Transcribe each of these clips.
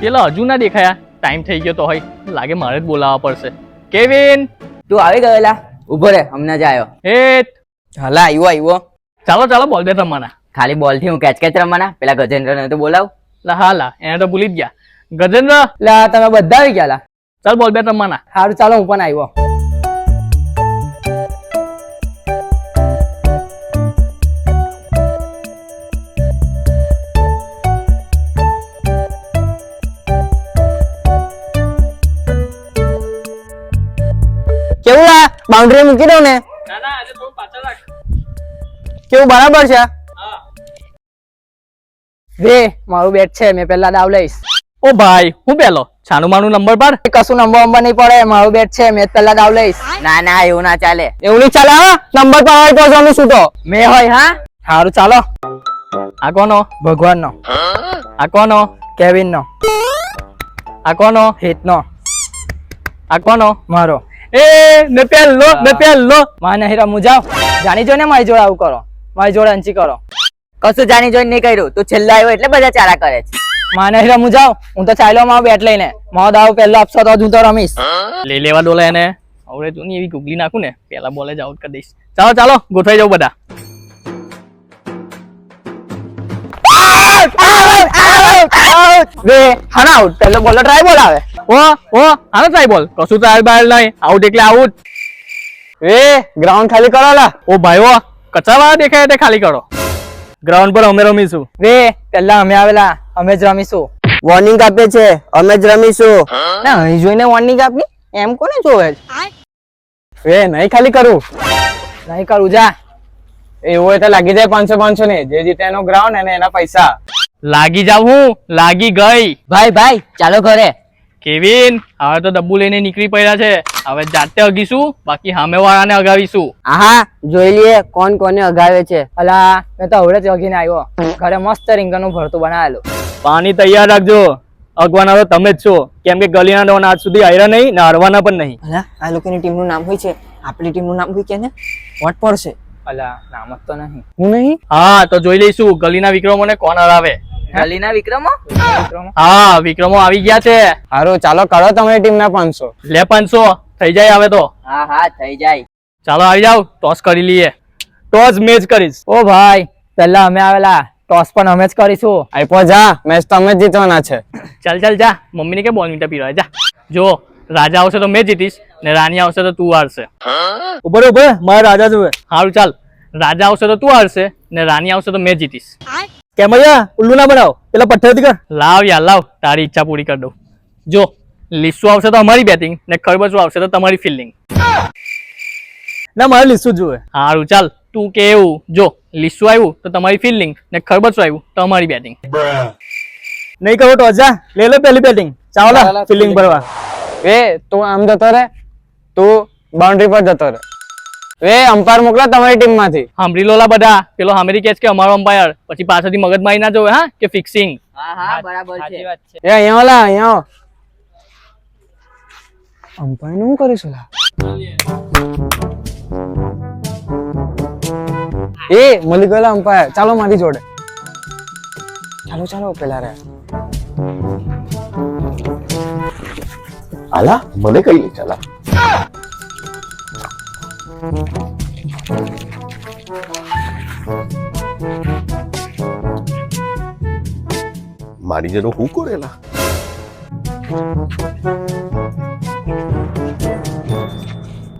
પેલા હજુ ના દેખાયા. ટાઈમ થઈ ગયો તો હોય લાગે મારે જ બોલાવવા પડશે. કેવિન તું આવી ગયેલા? ઉભો રે, હમણાં જ આવ્યો. એ હલા આવ્યો. ચાલો ચાલો બોલ બેટ રમવાના. ખાલી બોલ થી હું કેચ રમવાના? પેલા ગજેન્દ્ર તો બોલાવ. લા એને તો ભૂલી જ ગયા. ગજેન્દ્ર લા તમે બધા આવી ગયા લા. ચાલ બોલ બેટ રમવાના. સારું ચાલો હું પણ આવ્યો. કેવું આ બાઉન્ડ્રી મૂકી દઉં ને? ના ના આજે થોડું પાછળ રાખ. કેવું બરાબર છે? હા. રે મારું બેટ છે, મેં પેલા દાવ લઈશ. ઓ ભાઈ હું પેલો છાનું માનું નંબર પર. કશું નંબર નહીં પડે, મારું બેટ છે, મેં પેલા દાવ લઈશ. ના ના એવું ના ચાલે. એવું નહીં ચાલે હા? નંબર પર હોય તો જમી શું તો મેં હોય હા. સારું ચાલો. આ કોનો? ભગવાન નો. આ કોનો? કેવિન નો. આ કોનો? હિત નો. આ કોનો? મારો. એ ને પેલો માને હીરા મુજાવ જાણી જો ને મારી જોડે આવું કરો, મારી જોડે અંચી કરો. કશું જાણી જોઈને નહીં કર્યું. તું છેલ્લા આવ્યો એટલે બધા ચારા કરે છે. માને હીરા મુજાવ, હું તો ચાલ્યો મારો બેટ લઈને. મારો દાવ પહેલો આપશો તો હું તો રમીશ. લઈ લેવા દો એને. હવે તું એવી ગુગલી નાખું ને પેલા બોલે જ આઉટ કરી દઈશ. ચાલો ચાલો ગોઠવાઈ જાવ બધા. વે હાના આઉટ, પહેલો બોલર ટ્રાય બોલ આવે. ઓ આનો ટ્રાય બોલ. કશું ટ્રાયલ બાયલ નહીં. આઉટ એટલે આઉટ. વે ગ્રાઉન્ડ ખાલી કરો લા. ઓ ભાઈઓ કચાવા દેખાય તે ખાલી કરો. ગ્રાઉન્ડ પર અમે રમીશું. વે પહેલા અમે આવેલા, અમે જ રમીશું. વોર્નિંગ આપે છે, અમે જ રમીશું. ના અહીં જોઈને વોર્નિંગ આપની, એમ કોને જોવે? વે નહીં ખાલી કરું, નહીં કરું જા. એવું હોય તો લાગી જાય 500 ને, જે જીતે એનો ગ્રાઉન્ડ અને એના પૈસા. લાગી જાવ હું લાગી ગઈ. ભાઈ ચાલો ઘરે. કેવિન હવે તો ડબ્બુ લઈને નીકળી પડ્યા છે. હવે જાતે અગીશું, બાકી સામે વાળાને અગાવીશું. હા જોઈ લઈએ કોણ કોને અગાવે છે. અલા મેં તો હવડે જ અગીને આવ્યો. ઘરે મસ્ત રીંગણનું ભરતું બનાવેલું. પાણી તૈયાર રાખજો. અગવાના તો તમે જ છો, કેમ કે ગલીના ડોન આજ સુધી આવ્યા નહીં ને હારવાના પણ નહીં. અલા આ લોકોની ટીમનું નામ હોય છે, આપણી ટીમનું નામ હોય કે ને વોટ પડશે. અલા નામ જ તો નહીં. હું નહીં. હા તો જોઈ લઈશું ગલીના વિક્રમોને કોણ હરાવે. ગલીના વિક્રમો. હા વિક્રમો આવી ગયા છે. સારું ચાલો કરો તમારી ટીમના 500. લે 500 થઈ જાય હવે તો. હા થઈ જાય. ચાલો આવી જાવ, ટોસ કરી લઈએ. ટોસ મેચ કરીશ. ઓ ભાઈ પહેલા અમે આવેલા, ટોસ પણ અમે જ કરીશું. આઈપો જા, મેચ તો અમે જ જીતવાના છે. ચાલ જા, મમ્મીને કે બોલ મીટા પીરવા જા. જો રાજા આવશે તો મેં જીતીશ ને રાણી આવશે તો તું હારશે. ઉપર મારા રાજા જોવે. સારું ચાલ, રાજા આવશે તો તું હારશે ને રાણી આવશે તો મેં જીતીશ. કેમ ભૈયા ઉલ્લુ ના બનાવ, પેલા પથ્થર થી કર. લાવ યાર લાવ, તારી ઈચ્છા પૂરી કરી દઉં. જો લીસુ આવશે તો અમારી બેટિંગ ને ખરબચું આવશે તો તમારી ફિલ્ડિંગ. ના મારે લીસુ જોવે. સારું ચાલ, તું કે એવું. જો લીસુ આવ્યું તો તમારી ફિલ્ડિંગ ને ખરબચું આવ્યું તો અમારી બેટિંગ. નહીં કરો ટોસ, જા લે લે પેલી બેટિંગ. ચાલો ફિલ્ડિંગ ભરવા. વે તું આમ જતો રે, તું બાઉન્ડ્રી પર જતો રે. વે અમ્પાયર મોકલા તમારી ટીમ માંથી. સાંભળી લો લા બધા, પેલો સામેથી કેચ કે અમારો અમ્પાયર, પછી પાછળથી મગજમારી ના જોવે હા કે ફિક્સિંગ. હા બરાબર છે. એ અહીંયા ઓલા અહીંયા અમ્પાયર નું કરીશું લા. એ મળી ગયેલા અમ્પાયર. ચાલો મારી જોડે. ચાલો પેલા રે. આલા મને કઈ લે ચાલા. મારી જેનો હું કરેલા.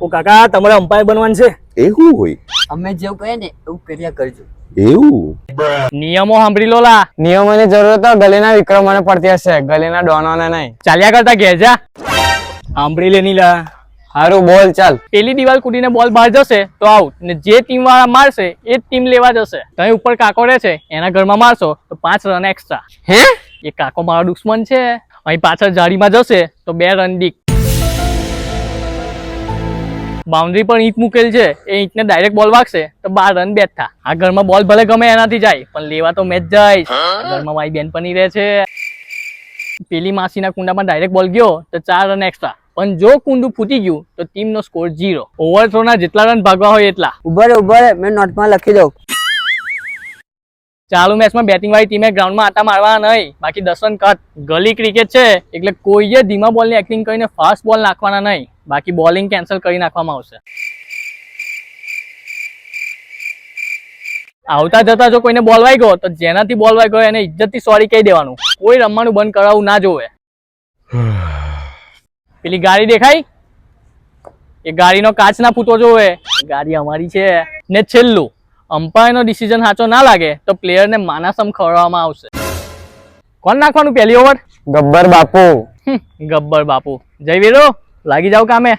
ઓ કાકા તમારે અમ્પાયર બનવાનું છે. એવું હોય? અમે જેવું કહીએ ને એવું કર્યા કરજો. એવું? નિયમો સાંભળી લો લા. નિયમોની જરૂરત તો ગલીના વિક્રમોને પડતી હશે, ગલીના ડોનોને નહીં. ચાલ્યા કરતા ઘેર જા. સાંભળી લેની લા. હારું બોલ ચાલ. પેલી દિવાલ કૂદીને બોલ બહાર જશે તો આઉટ ને જે ટીમ વાળા મારશે એ જ ટીમ લેવા જશે. તમે ઉપર કાકો રહે છે એના ઘરમાં મારશો તો 5 રન એક્સ્ટ્રા. હે એ કાકો મારો દુશ્મન છે. અહીં પાછળ જાળીમાં જશે તો 2 રન દીક. બાઉન્ડ્રી પર ઈંટ મૂકેલ છે, એ ઈંટને ડાયરેક્ટ બોલ વાગશે તો 12 રન બેઠા. આ ઘરમાં બોલ ભલે ગમે એનાથી જાય પણ લેવા તો મેચ જઈશ. ઘરમાં મારી બેનપણી રહે છે. પેલી માસીના કુંડામાં ડાયરેક્ટ બોલ ગયો તો 4 રન એક્સ્ટ્રા. પણ જો કુંડું ફૂટી ગયું તો ટીમનો સ્કોર 0. ઓવરથ્રોના જેટલા રન ભાગવા હોય એટલા. ઉભા રે મેં નોટમાં લખી દઉં. ચાલુ મેચમાં બેટિંગ વાળી ટીમે ગ્રાઉન્ડમાં આટા મારવાના નહીં, બાકી 10 રન કટ. ગલી ક્રિકેટ છે એટલે કોઈએ ધીમા બોલની એક્ટિંગ કરીને ફાસ્ટ બોલ નાખવાના નહીં, બાકી બોલિંગ કેન્સલ કરી નાખવામાં આવશે. આવતા જતા જો કોઈને બોલ વાઈ ગયો તો જેનાથી બોલ વાઈ ગયો એને ઇજ્જતથી સોરી કહી દેવાનું. કોઈ રમવાનું બંધ કરાવવું ના જોવે. પેલી ગાડી દેખાય, એ ગાડીનો કાચ ના ફૂટવો જોવે. ગાડી અમારી છે. ને છેલ્લું, અમ્પાયરનો ડિસિઝન સાચો ના લાગે તો પ્લેયરને માનાસમ ખવડાવવામાં આવશે. કોણ નાખવાનું પહેલી ઓવર? ગબ્બર બાપુ. ગબ્બર બાપુ. જય વીરો, લાગી જાવ કામે.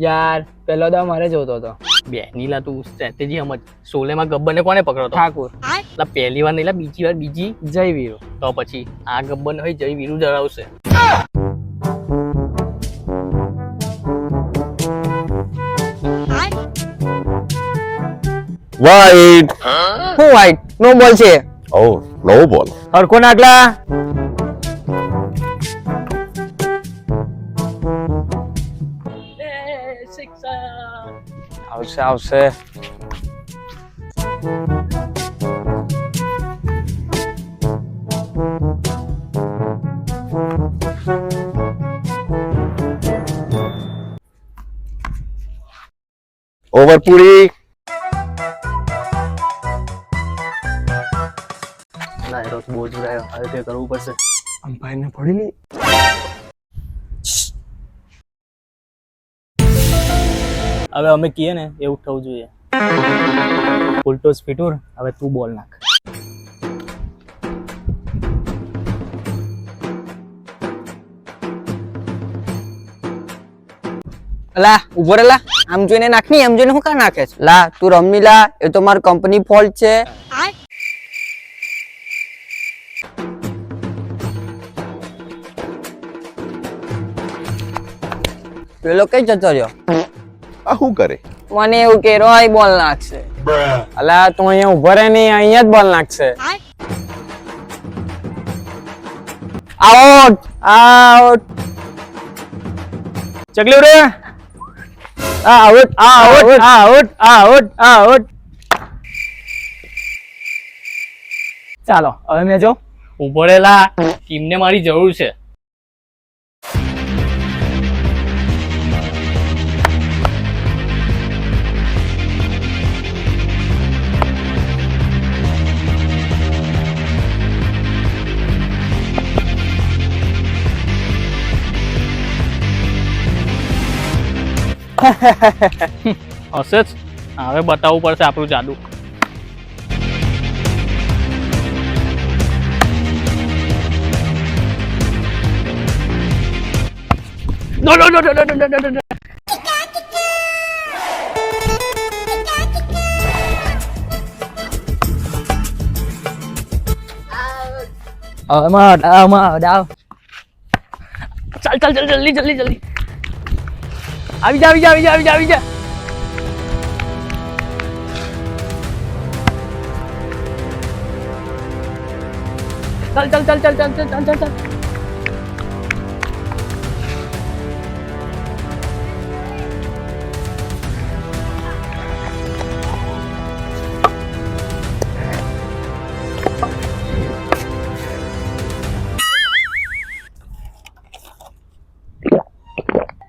યાર પેલો દા મારે જોતો હતો. બે નીલા તું સ્ટ્રેટેજી સમજ. સોલેમાં ગબ્બરને કોને પકડો તો? ઠાકુર. એટલે પહેલી વાર નહીં, બીજી વાર બીજી જય વીરો. તો પછી આ ગબ્બર હોય જય વીરુ ધરાવશે. Wide. શું વાઈટ? નો બોલ છે. Oh, no ball. હરખો નાખલા. આવશે આવશે. Over પૂરી. બહુ જ રહ્યો, હવે તે કરવું પડશે. અમ્પાયરને પડી લી. હવે અમે કહીએ ને એવું થવું જોઈએ. ઉલટો સ્પીટુર, હવે તું બોલ નાખ. અલા ઉભો રેલા, આમ જોઈને નાખની, એમ જોઈને હું કા નાખે છે? લા તું રમી લા, એ તો માર કંપની ફોલ્ટ છે. પેલો કઈ જતો રહ્યો? આ શું કરે? મને એવું કે રોય બોલ નાખશે. અલા તું અહીંયા ઉભો રહે નહીં, અહીંયા જ બોલ નાખશે. Out out. ચકલી રે. Out out out out out. ચાલો હવે મેં જો ઉભો રહેલા, ટીમને મારી જરૂર છે. હશે જ. હવે બતાવવું પડશે આપણું જાદુ. No, no, no, no, no, no, no, no. દાવ. ચાલ ચાલ ચાલ જલ્દી જલ્દી જલ્દી. આવી જા આવી જા આવી જા આવી જા આવી જા. ચાલ ચાલ ચાલ ચાલ ચાલ ચાલ ચાલ ચાલ ચાલ.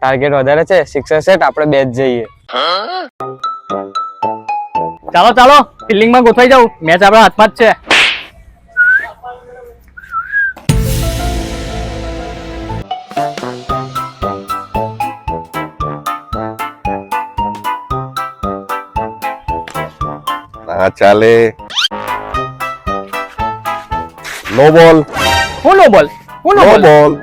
ટાર્ગેટ વધારે છે, સિક્સર સેટ, આપણે બે જ જઈએ. ચાલો ચાલો ફિલ્ડિંગમાં ગોઠવાઈ જાવ, મેચ આપણા હાથમાં જ છે. ના ચાલે. નો બોલ. હું નો બોલ, હું નો નો બોલ. બોલ.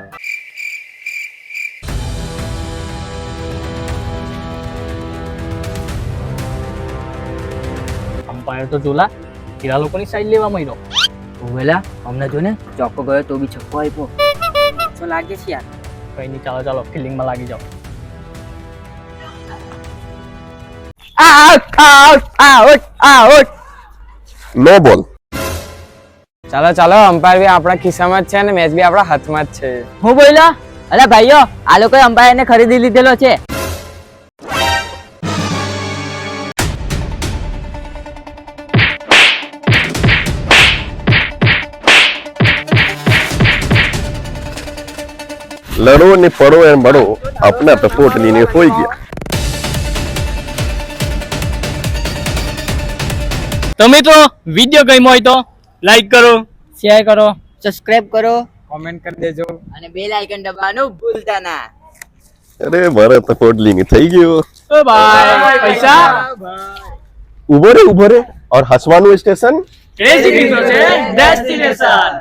અમ્પાયર તો જોલા હીરા લોકોની સાઈડ લેવા માંડ્યો. ઓવેલા અમને જો ને ચોક્કો ગયો તો બી છક્કો આપ્યો. શું લાગે છે યાર? કઈ નહીં, ચાલો ચાલો ફિલ્ડિંગમાં લાગી જાઓ. Out out out out. No ball. ચાલો ચાલો, અમ્પાયર બી આપણા ખિસ્સામાં જ છે ને મેચ બી આપણા હાથમાં જ છે. હું બોલ્યા? અલા ભાઈઓ, આ લોકોએ અમ્પાયરને ખરીદી લીધેલો છે. લડો ને પડો એમ બળો अपना पे पोटली ने होई गया। તો મિત્રો વિડીયો ગમ્યો હોય તો લાઈક કરો, શેર કરો, સબસ્ક્રાઇબ કરો કોમેન્ટ કરી દેજો અને બેલ આઇકન દબાવવાનું ભૂલતા ના. अरे भरत पोटली ने થઈ ગયો। બાય. પૈસા ઉભો રે और हसવાનું स्टेशन ક્રેઝી છે ડેસ્ટિનેશન.